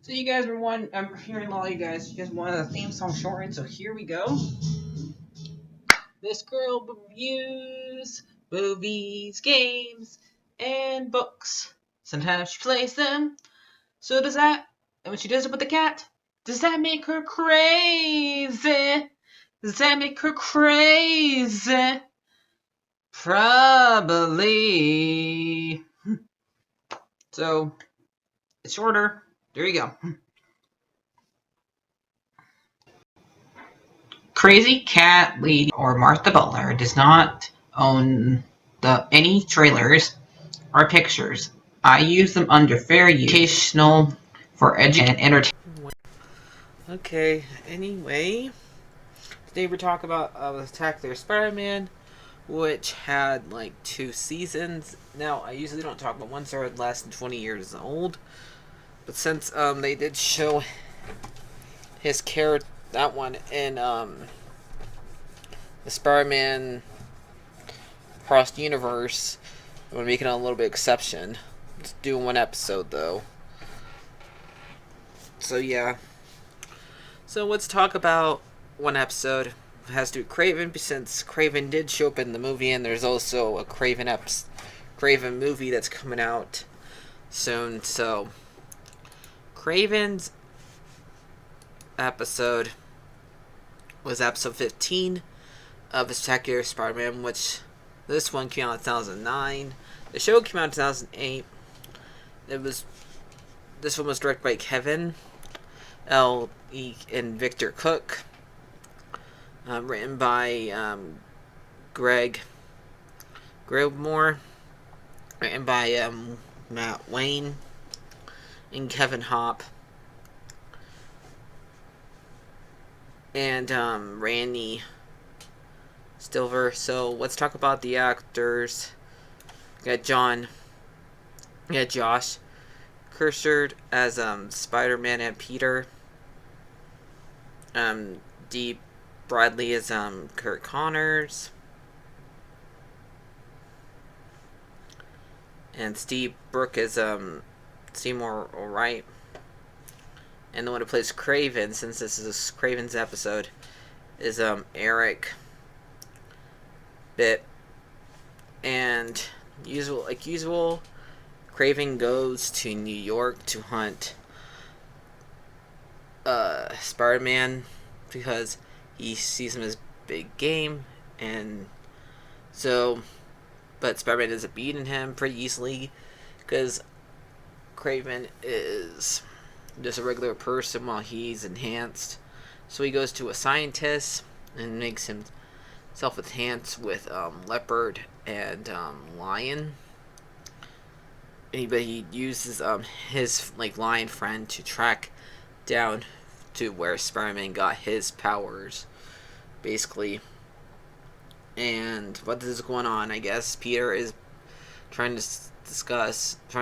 So you guys were one. I'm hearing a lot of you guys. You guys wanted a theme song shortened, so here we go. This girl reviews movies, games, and books. Sometimes she plays them. So does that. And when she does it with the cat, does that make her crazy? Does that make her crazy? Probably. So it's shorter. There you go. Crazy Cat Lady or Martha Butler does not own any trailers or pictures. I use them under fair use, educational, for education and entertainment. Okay, anyway, today we're talking about Spectacular Spider-Man, which had like 2 seasons. Now, I usually don't talk about ones that are less than 20 years old, but since they did show his character, that one in the Spider-Man Across the Universe, I'm making a little bit exception. Let's do one episode though. So yeah. So let's talk about one episode. It has to do with Kraven, since Kraven did show up in the movie, and there's also a Kraven movie that's coming out soon. So Kraven's episode was episode 15 of Spectacular Spider-Man, which this one came out in 2009. The show came out in 2008. This one was directed by Kevin L. E. and Victor Cook. Written by Greg Gribmore. Written by Matt Wayne and Kevin Hopp. And Randy Stilver. So let's talk about the actors. We got Josh Cursor as Spider-Man and Peter. Dee Bradley as Kurt Connors. And Steve Brooke as Seymour Wright. And the one who plays Kraven, since this is Kraven's episode, is Eric Bitt. And usual, Kraven goes to New York to hunt Spider-Man because he sees him as big game, and so, but Spider-Man ends up beating him pretty easily because Kraven is just a regular person while he's enhanced. So he goes to a scientist and makes himself enhanced with leopard and lion. But he uses his lion friend to track down to where Spider-Man got his powers, basically. And what is going on? I guess Peter is trying to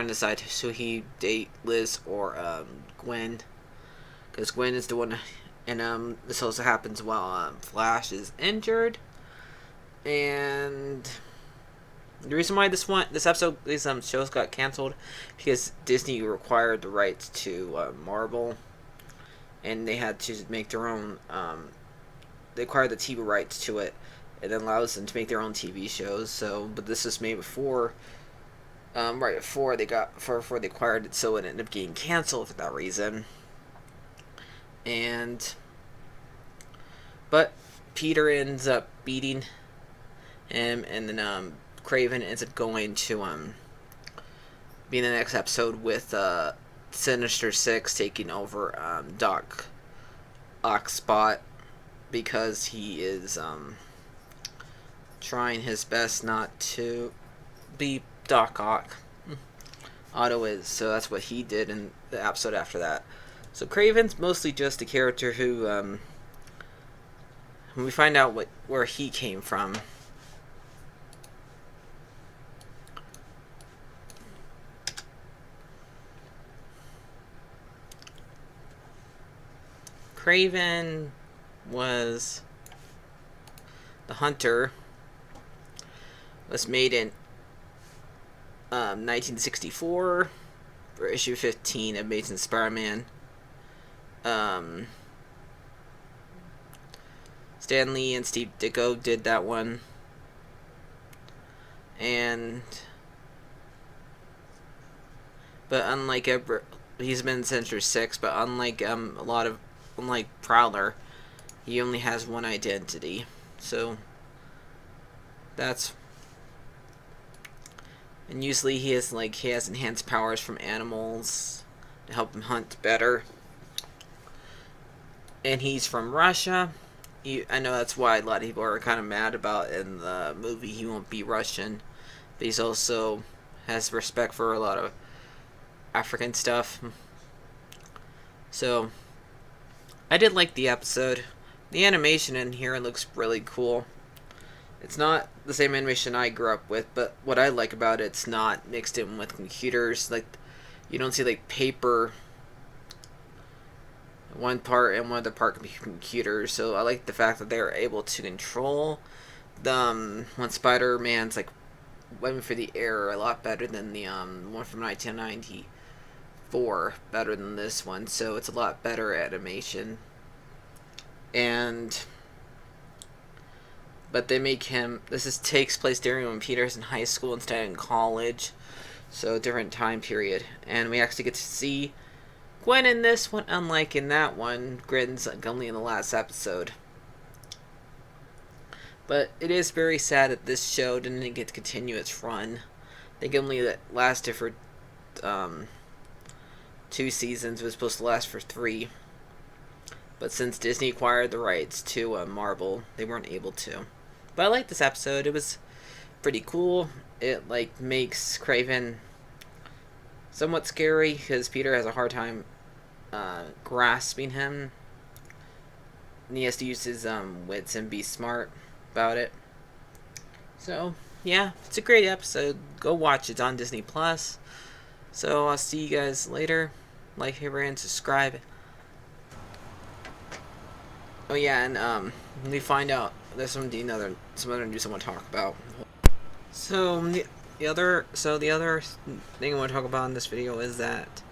decide should he date Liz or Gwen, because Gwen is the one. And this also happens while Flash is injured. And the reason why these shows got canceled because Disney required the rights to Marvel, and they had to make their own. They acquired the TV rights to it. It allows them to make their own TV shows. So, but this was made before, right before they acquired it, so it ended up getting canceled for that reason. But Peter ends up beating him, and then Kraven ends up going to be in the next episode with Sinister Six taking over Doc Ock's spot because he is trying his best not to be Doc Ock. Otto is, so that's what he did in the episode after that. So Kraven's mostly just a character who we find out where he came from. Kraven was the Hunter. Was made in 1964 for issue 15 of Amazing Spider-Man. um, Stan Lee and Steve Ditko did that one, and but unlike he's been since '6, but unlike Prowler, he only has one identity. So that's, and usually he has enhanced powers from animals to help him hunt better. And he's from Russia. I know that's why a lot of people are kind of mad about in the movie he won't be Russian, but he's also has respect for a lot of African stuff. So I did like the episode. The animation in here looks really cool. It's not the same animation I grew up with, but what I like about it's not mixed in with computers. Like, you don't see like paper one part and one other part can be computers. So I like the fact that they're able to control the when Spider-Man's like weapon for the air a lot better than the one from 1994, better than this one. So it's a lot better animation. But they make him. Takes place during when Peter's in high school instead of in college, so different time period. And we actually get to see Gwen in this one, unlike in that one. Gwen's only in the last episode. But it is very sad that this show didn't get to continue its run. I think it only lasted for 2 seasons. It was supposed to last for 3. But since Disney acquired the rights to Marvel, they weren't able to. But I like this episode. It was pretty cool. It makes Kraven somewhat scary because Peter has a hard time grasping him, and he has to use his wits and be smart about it. So yeah, it's a great episode. Go watch it. It's on Disney Plus. So I'll see you guys later. Like, favorite, and subscribe. Oh yeah, and we find out there's some other news I want to talk about. So the other thing I want to talk about in this video is that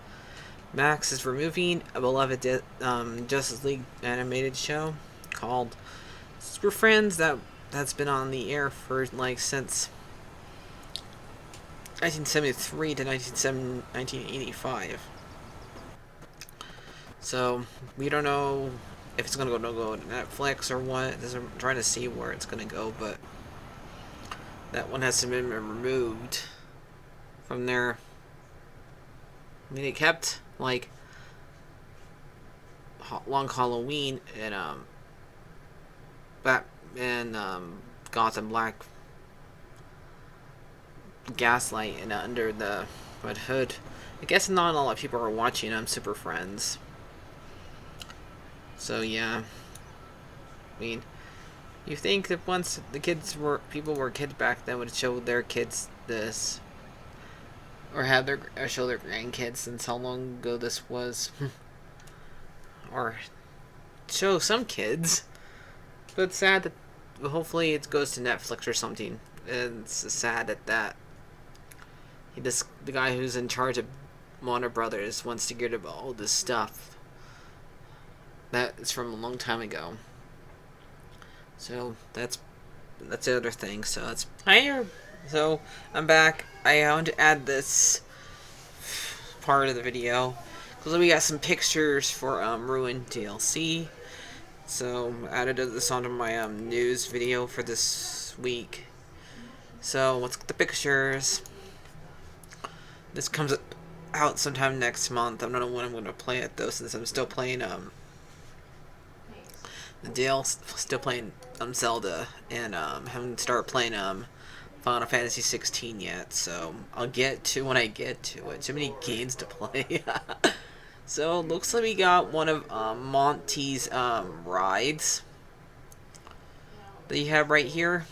Max is removing a beloved Justice League animated show called Super Friends that's been on the air for since 1973 to 1985. So we don't know if it's gonna go to Netflix or what. I'm trying to see where it's gonna go, but that one hasn't been removed from there. I mean, it kept Long Halloween and Gotham Black, Gaslight, and Under the Red Hood. I guess not a lot of people are watching Super Friends. So yeah, I mean, you think that once people were kids back then, would show their kids this, or show their grandkids, since how long ago this was, or show some kids. But it's sad that hopefully it goes to Netflix or something. And it's sad that the guy who's in charge of Warner Brothers wants to get rid of all this stuff. That is from a long time ago. So that's the other thing. So So I'm back. I want to add this part of the video because we got some pictures for Ruined DLC. So I added this onto my news video for this week. So let's get the pictures. This comes out sometime next month. I don't know when I'm going to play it though, since I'm still playing still playing Zelda, and haven't started playing Final Fantasy 16 yet. So I'll get to when I get to it. Too many games to play. So it looks like we got one of Monty's rides that you have right here.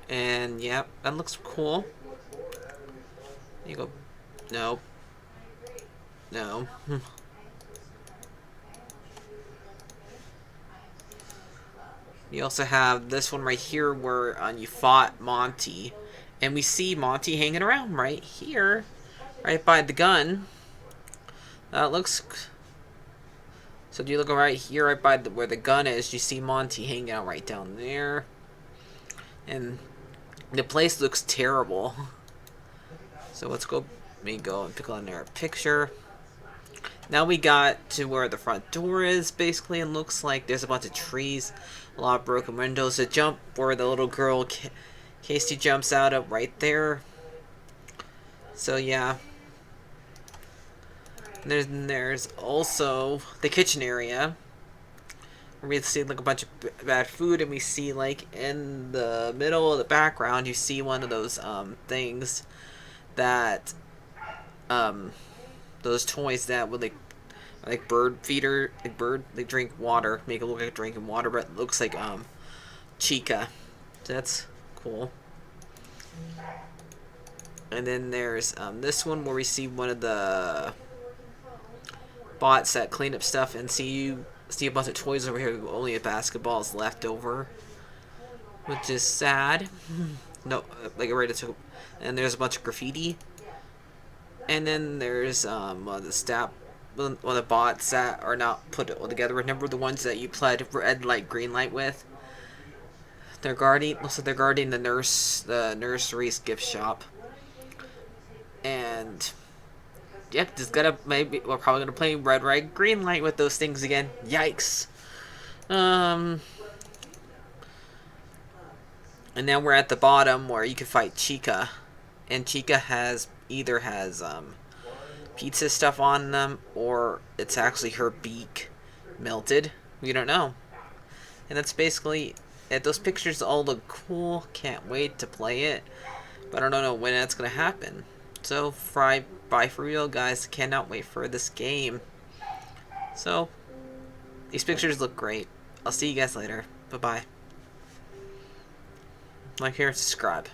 And yep, that looks cool. You go. No. No. You also have this one right here where you fought Monty, And we see Monty hanging around right here, right by the gun. Looks. So do you look right here, right by where the gun is? You see Monty hanging out right down there, and the place looks terrible. So let's go. Let me go and pick on their picture. Now we got to where the front door is, basically, and looks like there's a bunch of trees, a lot of broken windows. A jump where the little girl, Casey, jumps out of right there. So yeah. There's also the kitchen area, where we see like a bunch of bad food, and we see like in the middle of the background, you see one of those things that those toys that would like bird feeder, like bird, they drink water, make it look like drinking water, but it looks like Chica. So that's cool. And then there's this one where we see one of the bots that clean up stuff, and see a bunch of toys over here. Only a basketball is left over, which is sad. No, like ready to. And there's a bunch of graffiti. And then there's one of the bots that are not put all together. Remember the ones that you played red light, green light with? They're guarding. Looks like they're guarding the nursery's gift shop. And yep, just gotta we're probably gonna play red light, green light with those things again. Yikes. And now we're at the bottom where you can fight Chica, and Chica either has pizza stuff on them, or it's actually her beak melted. We don't know. And that's basically it. Those pictures all look cool. Can't wait to play it, but I don't know when that's gonna happen. So bye for real, guys. Cannot wait for this game. So these pictures look great. I'll see you guys later. Bye bye. Like, share, subscribe.